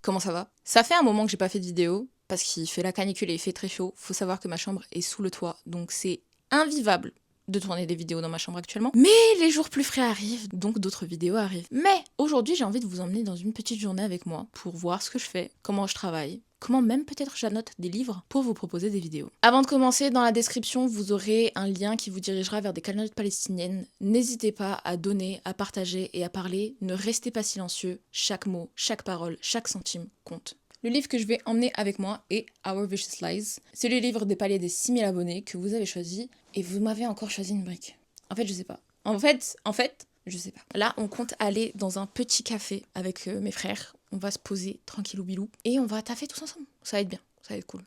comment ça va? Ça fait un moment que j'ai pas fait de vidéo, parce qu'il fait la canicule et il fait très chaud. Faut savoir que ma chambre est sous le toit, donc c'est invivable de tourner des vidéos dans ma chambre actuellement. Mais les jours plus frais arrivent, donc d'autres vidéos arrivent. Mais aujourd'hui, j'ai envie de vous emmener dans une petite journée avec moi pour voir ce que je fais, comment je travaille, comment même peut-être j'annote des livres pour vous proposer des vidéos. Avant de commencer, dans la description, vous aurez un lien qui vous dirigera vers des cagnottes palestiniennes. N'hésitez pas à donner, à partager et à parler. Ne restez pas silencieux. Chaque mot, chaque parole, chaque centime compte. Le livre que je vais emmener avec moi est Our Vicious Lies. C'est le livre des paliers des 6000 abonnés que vous avez choisi et vous m'avez encore choisi une brique. En fait, je sais pas. En fait, je sais pas. Là, on compte aller dans un petit café avec mes frères. On va se poser tranquillou bilou et on va taffer tous ensemble. Ça va être bien, ça va être cool.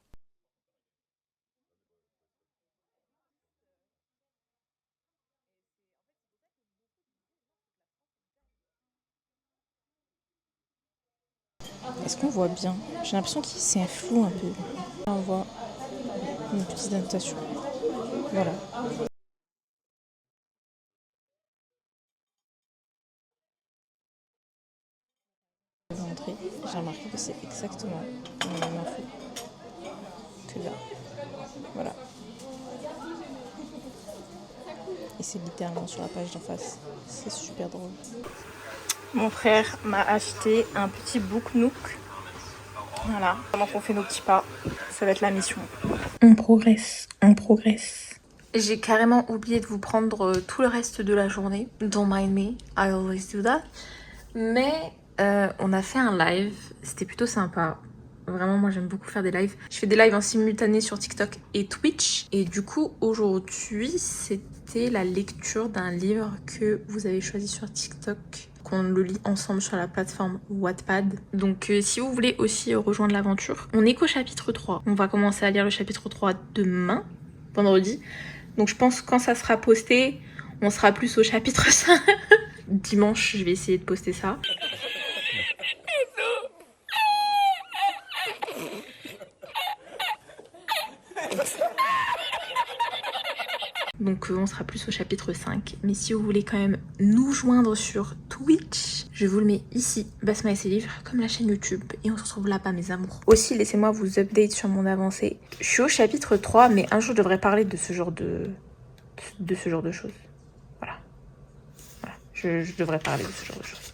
Est-ce qu'on voit bien? J'ai l'impression que c'est un flou un peu. Là, on voit une petite annotation. Voilà. L'entrée, j'ai remarqué que c'est exactement la même info que là. Voilà. Et c'est littéralement sur la page d'en face. C'est super drôle. Mon frère m'a acheté un petit book nook. Voilà. Pendant qu'on fait nos petits pas, ça va être la mission. On progresse, on progresse. J'ai carrément oublié de vous prendre tout le reste de la journée. Don't mind me, I always do that. Mais on a fait un live, c'était plutôt sympa. Vraiment, moi j'aime beaucoup faire des lives. Je fais des lives en simultané sur TikTok et Twitch. Et du coup, aujourd'hui, c'était la lecture d'un livre que vous avez choisi sur TikTok. Qu'on le lit ensemble sur la plateforme Wattpad. Donc si vous voulez aussi rejoindre l'aventure, on est qu'au chapitre 3. On va commencer à lire le chapitre 3 demain, vendredi. Donc je pense que quand ça sera posté, on sera plus au chapitre 5. Dimanche, je vais essayer de poster ça. Donc on sera plus au chapitre 5. Mais si vous voulez quand même nous joindre sur Twitch, je vous le mets ici, Basma et ses livres, comme la chaîne YouTube. Et on se retrouve là-bas, mes amours. Aussi, laissez-moi vous update sur mon avancée. Je suis au chapitre 3, mais un jour je devrais parler de ce genre de choses. Voilà. Je devrais parler de ce genre de choses.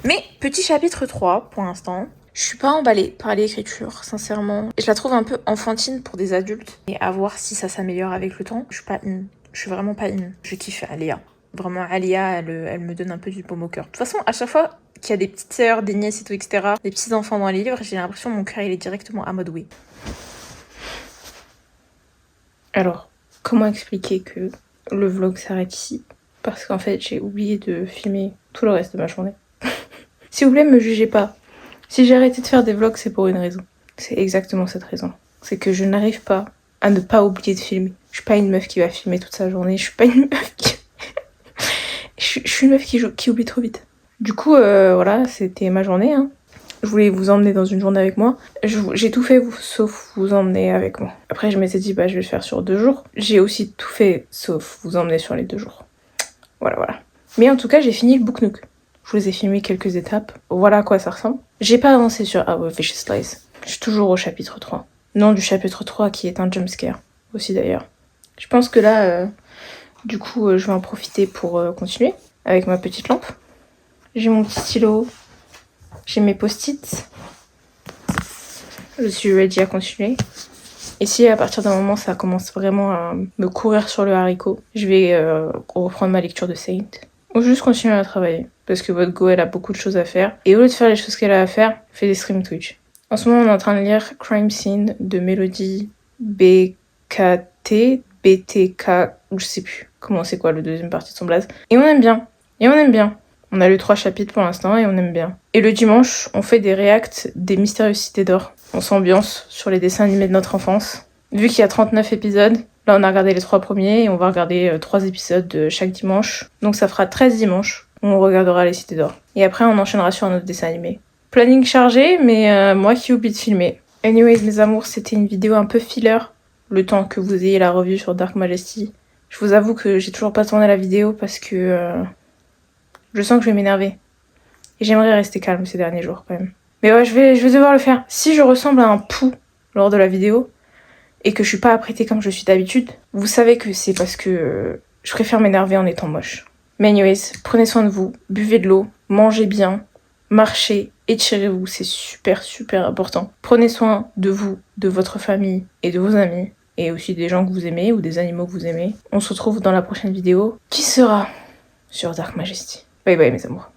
Mais petit chapitre 3 pour l'instant. Je suis pas emballée par l'écriture, sincèrement. Je la trouve un peu enfantine pour des adultes. Et à voir si ça s'améliore avec le temps. Je suis vraiment pas in. Je kiffe Alia. Vraiment, Alia, elle me donne un peu du baume au cœur. De toute façon, à chaque fois qu'il y a des petites sœurs, des nièces et tout, etc., des petits enfants dans les livres, j'ai l'impression que mon cœur, il est directement à mode oui. Alors, comment expliquer que le vlog s'arrête ici? Parce qu'en fait, j'ai oublié de filmer tout le reste de ma journée. S'il vous plaît, me jugez pas. Si j'ai arrêté de faire des vlogs, c'est pour une raison. C'est exactement cette raison. C'est que je n'arrive pas à ne pas oublier de filmer. Je suis pas une meuf qui va filmer toute sa journée. Je suis pas une meuf qui... je suis une meuf qui oublie trop vite. Du coup, voilà, c'était ma journée. Hein. Je voulais vous emmener dans une journée avec moi. J'ai tout fait sauf vous emmener avec moi. Après, je m'étais dit, bah, je vais le faire sur 2 jours. J'ai aussi tout fait sauf vous emmener sur les 2 jours. Voilà. Mais en tout cas, j'ai fini le book nook. Je vous ai filmé quelques étapes. Voilà à quoi ça ressemble. J'ai pas avancé sur Our Vicious Lies. Je suis toujours au chapitre 3. Non, du chapitre 3 qui est un jumpscare. Aussi d'ailleurs. Je pense que là, du coup, je vais en profiter pour continuer avec ma petite lampe. J'ai mon petit stylo. J'ai mes post-it. Je suis ready à continuer. Et si à partir d'un moment ça commence vraiment à me courir sur le haricot, je vais reprendre ma lecture de Saint. Ou juste continuer à travailler. Parce que votre go, elle a beaucoup de choses à faire. Et au lieu de faire les choses qu'elle a à faire, fait des streams Twitch. En ce moment, on est en train de lire Crime Scene de Mélodie BKT, BTK, je sais plus comment c'est quoi le deuxième partie de son blaze. Et on aime bien. On a lu 3 chapitres pour l'instant et on aime bien. Et le dimanche, on fait des reacts des Mystérieuses Cités d'Or. On s'ambiance sur les dessins animés de notre enfance. Vu qu'il y a 39 épisodes, là on a regardé les 3 premiers et on va regarder 3 épisodes chaque dimanche. Donc ça fera 13 dimanches où on regardera les Cités d'Or. Et après on enchaînera sur un autre dessin animé. Planning chargé, mais moi qui oublie de filmer. Anyways mes amours, c'était une vidéo un peu filler. Le temps que vous ayez la revue sur Dark Majesty. Je vous avoue que j'ai toujours pas tourné la vidéo parce que je sens que je vais m'énerver. Et j'aimerais rester calme ces derniers jours quand même. Mais ouais, je vais devoir le faire. Si je ressemble à un pou lors de la vidéo, et que je suis pas apprêtée comme je suis d'habitude, vous savez que c'est parce que je préfère m'énerver en étant moche. Mais anyways, prenez soin de vous, buvez de l'eau, mangez bien, marchez, étirez-vous, c'est super super important. Prenez soin de vous, de votre famille et de vos amis, et aussi des gens que vous aimez ou des animaux que vous aimez. On se retrouve dans la prochaine vidéo, qui sera sur Dark Majesty. Bye bye mes amours.